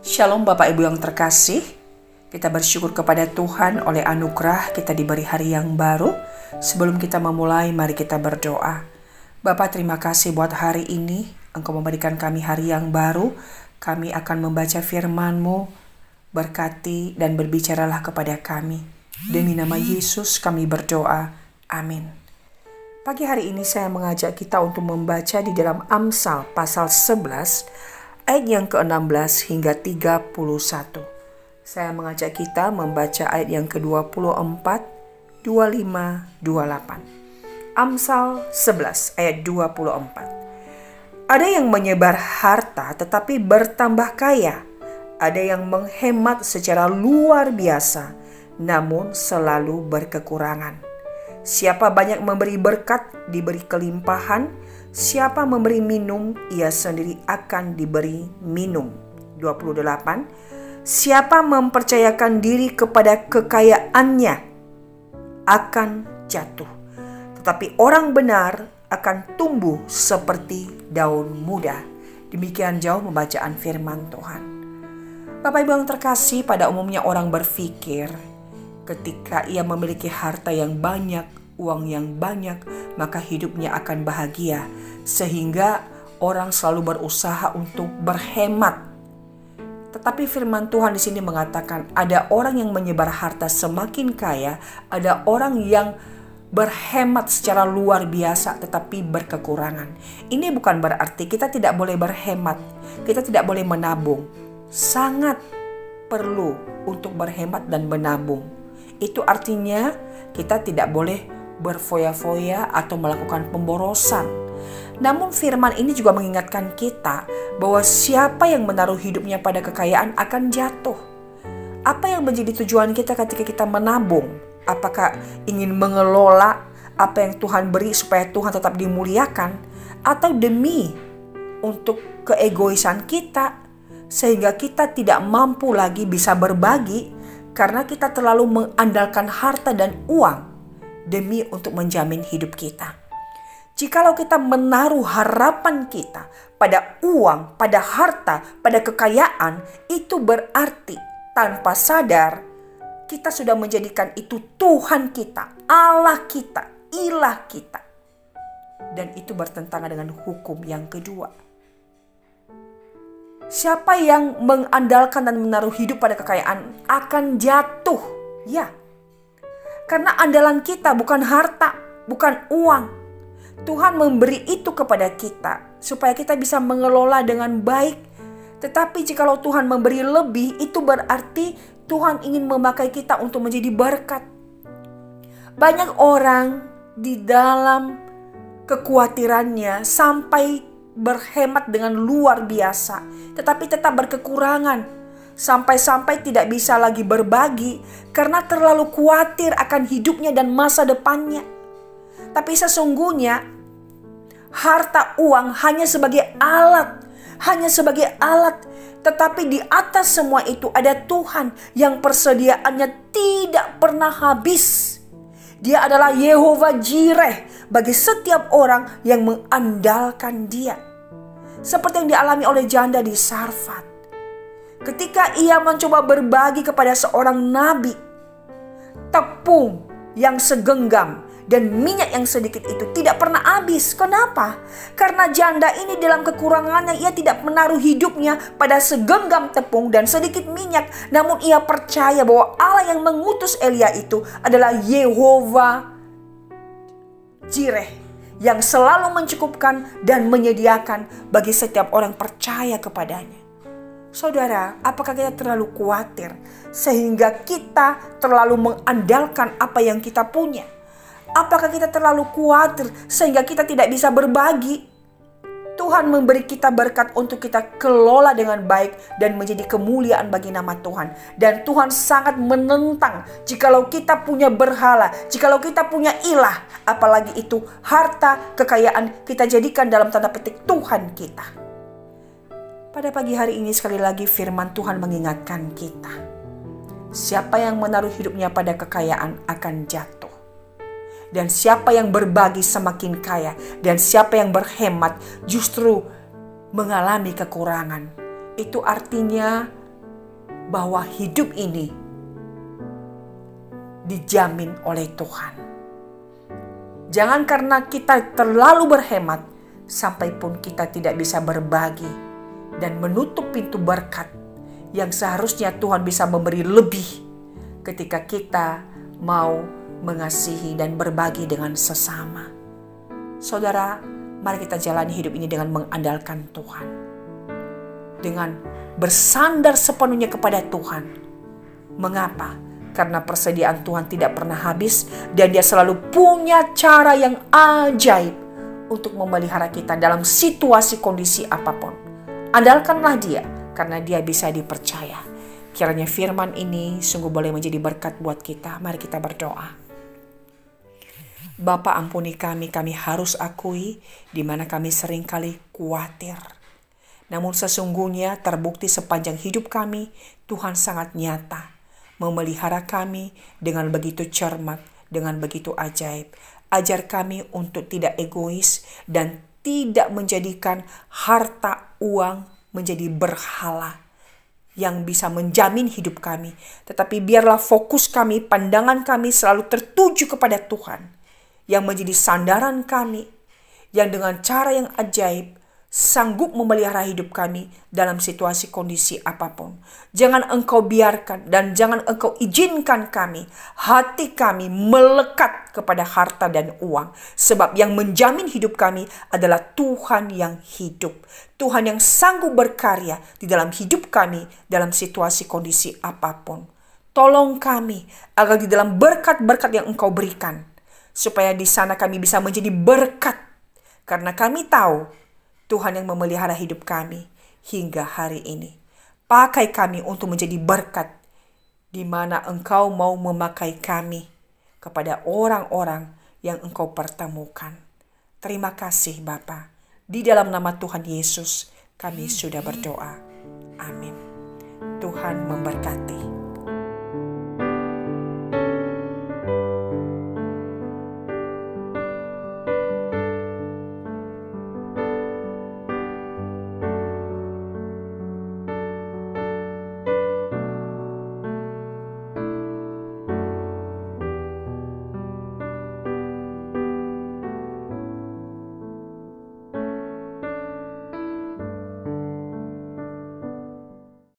Shalom Bapak Ibu yang terkasih, kita bersyukur kepada Tuhan oleh anugerah kita diberi hari yang baru. Sebelum kita memulai, mari kita berdoa. Bapa, terima kasih buat hari ini, Engkau memberikan kami hari yang baru. Kami akan membaca firman-Mu, berkati dan berbicaralah kepada kami. Demi nama Yesus kami berdoa, amin. Pagi hari ini saya mengajak kita untuk membaca di dalam Amsal pasal 11, ayat yang ke-16 hingga 31. Saya mengajak kita membaca ayat yang ke-24, 25, 28. Amsal 11 ayat 24. Ada yang menyebar harta tetapi bertambah kaya. Ada yang menghemat secara luar biasa namun selalu berkekurangan. Siapa banyak memberi berkat diberi kelimpahan. Siapa memberi minum, ia sendiri akan diberi minum. 28. Siapa mempercayakan diri kepada kekayaannya akan jatuh. Tetapi orang benar akan tumbuh seperti daun muda. Demikian jauh pembacaan firman Tuhan. Bapak Ibu yang terkasih, pada umumnya orang berpikir ketika ia memiliki harta yang banyak, uang yang banyak, maka hidupnya akan bahagia. Sehingga orang selalu berusaha untuk berhemat. Tetapi firman Tuhan di sini mengatakan ada orang yang menyebar harta semakin kaya, ada orang yang berhemat secara luar biasa tetapi berkekurangan. Ini bukan berarti kita tidak boleh berhemat, kita tidak boleh menabung. Sangat perlu untuk berhemat dan menabung. Itu artinya kita tidak boleh berfoya-foya atau melakukan pemborosan. Namun firman ini juga mengingatkan kita bahwa siapa yang menaruh hidupnya pada kekayaan akan jatuh. Apa yang menjadi tujuan kita ketika kita menabung? Apakah ingin mengelola apa yang Tuhan beri supaya Tuhan tetap dimuliakan? Atau demi untuk keegoisan kita sehingga kita tidak mampu lagi bisa berbagi karena kita terlalu mengandalkan harta dan uang demi untuk menjamin hidup kita. Jikalau kita menaruh harapan kita pada uang, pada harta, pada kekayaan, itu berarti tanpa sadar kita sudah menjadikan itu Tuhan kita, Allah kita, ilah kita. Dan itu bertentangan dengan hukum yang kedua. Siapa yang mengandalkan dan menaruh hidup pada kekayaan akan jatuh. Ya, karena andalan kita bukan harta, bukan uang. Tuhan memberi itu kepada kita supaya kita bisa mengelola dengan baik. Tetapi jikalau Tuhan memberi lebih, itu berarti Tuhan ingin memakai kita untuk menjadi berkat. Banyak orang di dalam kekhawatirannya sampai berhemat dengan luar biasa, tetapi tetap berkekurangan. Sampai-sampai tidak bisa lagi berbagi karena terlalu khawatir akan hidupnya dan masa depannya. Tapi sesungguhnya harta uang hanya sebagai alat. Tetapi di atas semua itu ada Tuhan yang persediaannya tidak pernah habis. Dia adalah Yehova Jireh bagi setiap orang yang mengandalkan Dia. Seperti yang dialami oleh janda di Sarfat. Ketika ia mencoba berbagi kepada seorang nabi, tepung yang segenggam dan minyak yang sedikit itu tidak pernah habis. Kenapa? Karena janda ini dalam kekurangannya ia tidak menaruh hidupnya pada segenggam tepung dan sedikit minyak. Namun ia percaya bahwa Allah yang mengutus Elia itu adalah Yehova Jireh yang selalu mencukupkan dan menyediakan bagi setiap orang percaya kepadanya. Saudara, apakah kita terlalu khawatir sehingga kita terlalu mengandalkan apa yang kita punya? Apakah kita terlalu khawatir sehingga kita tidak bisa berbagi? Tuhan memberi kita berkat untuk kita kelola dengan baik dan menjadi kemuliaan bagi nama Tuhan. Dan Tuhan sangat menentang jikalau kita punya berhala, jikalau kita punya ilah, apalagi itu harta, kekayaan kita jadikan dalam tanda petik Tuhan kita. Pada pagi hari ini sekali lagi firman Tuhan mengingatkan kita. Siapa yang menaruh hidupnya pada kekayaan akan jatuh. Dan siapa yang berbagi semakin kaya. Dan siapa yang berhemat justru mengalami kekurangan. Itu artinya bahwa hidup ini dijamin oleh Tuhan. Jangan karena kita terlalu berhemat sampai pun kita tidak bisa berbagi dan menutup pintu berkat yang seharusnya Tuhan bisa memberi lebih ketika kita mau mengasihi dan berbagi dengan sesama. Saudara, mari kita jalani hidup ini dengan mengandalkan Tuhan, dengan bersandar sepenuhnya kepada Tuhan. Mengapa? Karena persediaan Tuhan tidak pernah habis dan Dia selalu punya cara yang ajaib untuk memelihara kita dalam situasi kondisi apapun. Andalkanlah Dia karena Dia bisa dipercaya. Kiranya firman ini sungguh boleh menjadi berkat buat kita. Mari kita berdoa. Bapa, ampuni kami harus akui di mana kami seringkali khawatir. Namun sesungguhnya terbukti sepanjang hidup kami, Tuhan sangat nyata memelihara kami dengan begitu cermat, dengan begitu ajaib. Ajar kami untuk tidak egois dan tidak menjadikan harta uang menjadi berhala yang bisa menjamin hidup kami. Tetapi biarlah fokus kami, pandangan kami selalu tertuju kepada Tuhan, yang menjadi sandaran kami, yang dengan cara yang ajaib sanggup memelihara hidup kami dalam situasi kondisi apapun. Jangan Engkau biarkan dan jangan Engkau izinkan hati kami melekat kepada harta dan uang. Sebab yang menjamin hidup kami adalah Tuhan yang hidup. Tuhan yang sanggup berkarya di dalam hidup kami dalam situasi kondisi apapun. Tolong kami agar di dalam berkat-berkat yang Engkau berikan, supaya di sana kami bisa menjadi berkat. Karena kami tahu Tuhan yang memelihara hidup kami hingga hari ini. Pakai kami untuk menjadi berkat di mana Engkau mau memakai kami kepada orang-orang yang Engkau pertemukan. Terima kasih Bapa. Di dalam nama Tuhan Yesus kami sudah berdoa. Amin. Tuhan memberkati.